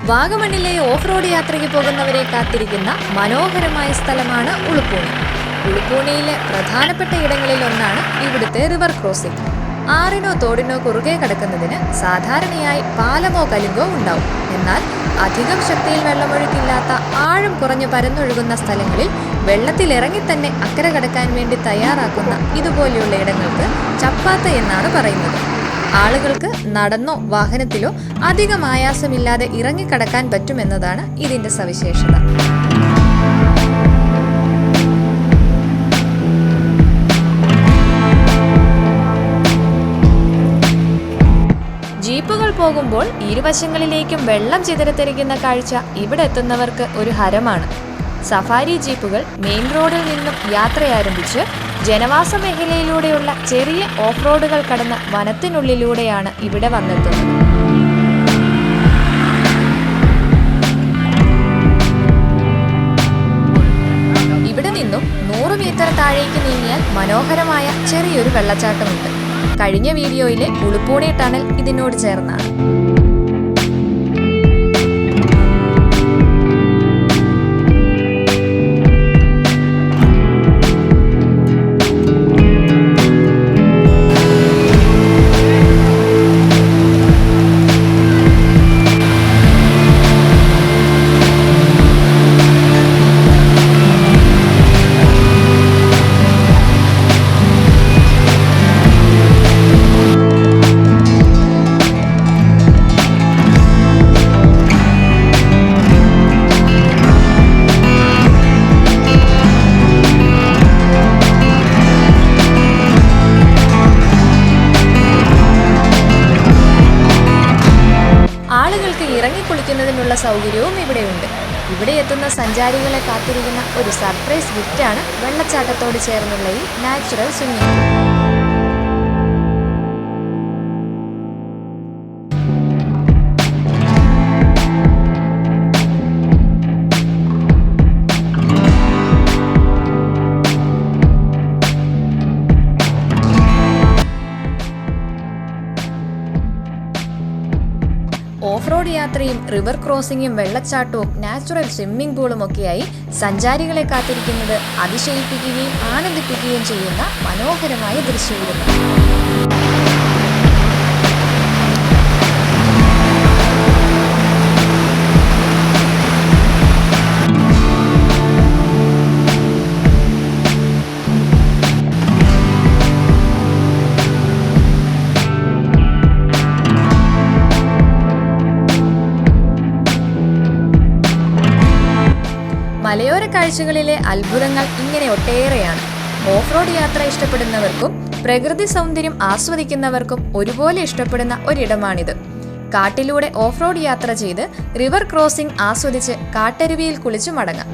വാഗമണ്ണിലെ off road യാത്രയ്ക്ക് പോകുന്നവരെ കാത്തിരിക്കുന്ന മനോഹരമായ സ്ഥലമാണ് ഉളുപ്പൂണി. ഉളുപ്പൂണിയിലെ പ്രധാനപ്പെട്ട ഇടങ്ങളിൽ ഒന്നാണ് ഇവിടുത്തെ റിവർ ക്രോസിംഗ്. ആറിനോ തോടിനോ കുറുകെ കിടക്കുന്നതിന് സാധാരണയായി പാലമോ കലുങ്കോ ഉണ്ടാവും. എന്നാൽ അധികം ശക്തിയിൽ വെള്ളമൊഴുക്കില്ലാത്ത ആഴം കുറഞ്ഞു പരന്നൊഴുകുന്ന സ്ഥലങ്ങളിൽ വെള്ളത്തിലിറങ്ങി തന്നെ അക്കരെ കടക്കാൻ വേണ്ടി തയ്യാറാക്കുന്ന ഇതുപോലെയുള്ള ഇടങ്ങൾക്ക് ചപ്പാത്ത എന്നാണ് പറയുന്നത്. ആളുകൾക്ക് നടന്നോ വാഹനത്തിലോ അധികം ആയാസമില്ലാതെ ഇറങ്ങിക്കടക്കാൻ പറ്റുമെന്നതാണ് ഇതിന്റെ സവിശേഷത. ജീപ്പുകൾ പോകുമ്പോൾ ഇരുവശങ്ങളിലേക്കും വെള്ളം ചിതറിത്തെറിക്കുന്ന കാഴ്ച ഇവിടെ എത്തുന്നവർക്ക് ഒരു ഹരമാണ്. സഫാരി ജീപ്പുകൾ മെയിൻ റോഡിൽ നിന്നും യാത്രയാരംഭിച്ച് ജനവാസ മേഖലയിലൂടെയുള്ള ചെറിയ ഓഫ് റോഡുകൾ കടന്ന് വനത്തിനുള്ളിലൂടെയാണ് ഇവിടെ വന്നെത്തുന്നത്. ഇവിടെ നിന്നും 100 മീറ്റർ താഴേക്ക് നീങ്ങിയാൽ മനോഹരമായ ചെറിയൊരു വെള്ളച്ചാട്ടമുണ്ട്. കഴിഞ്ഞ വീഡിയോയിലെ ഉളുപ്പൂണി ടണൽ ഇതിനോട് ചേർന്നാണ്. ആളുകൾക്ക് ഇറങ്ങിക്കുളിക്കുന്നതിനുള്ള സൗകര്യവും ഇവിടെയുണ്ട്. ഇവിടെ എത്തുന്ന സഞ്ചാരികളെ കാത്തിരിക്കുന്ന ഒരു സർപ്രൈസ് ഗിഫ്റ്റാണ് വെള്ളച്ചാട്ടത്തോട് ചേർന്നുള്ള ഈ natural swimming pool. Off road യാത്രയും റിവർ ക്രോസിംഗും വെള്ളച്ചാട്ടവും നാച്ചുറൽ സ്വിമ്മിംഗ് പൂളും ഒക്കെയായി സഞ്ചാരികളെ കാത്തിരിക്കുന്നത് അതിശയിപ്പിക്കുകയും ആനന്ദിപ്പിക്കുകയും ചെയ്യുന്ന മനോഹരമായ ദൃശ്യവിരുന്ന്. മലയോര കാഴ്ചകളിലെ അത്ഭുതങ്ങൾ ഇങ്ങനെ ഒട്ടേറെയാണ്. ഓഫ് റോഡ് യാത്ര ഇഷ്ടപ്പെടുന്നവർക്കും പ്രകൃതി സൗന്ദര്യം ആസ്വദിക്കുന്നവർക്കും ഒരുപോലെ ഇഷ്ടപ്പെടുന്ന ഒരിടമാണിത്. കാട്ടിലൂടെ ഓഫ് റോഡ് യാത്ര ചെയ്ത് റിവർ ക്രോസിംഗ് ആസ്വദിച്ച് കാട്ടരുവിയിൽ കുളിച്ചു മടങ്ങാം.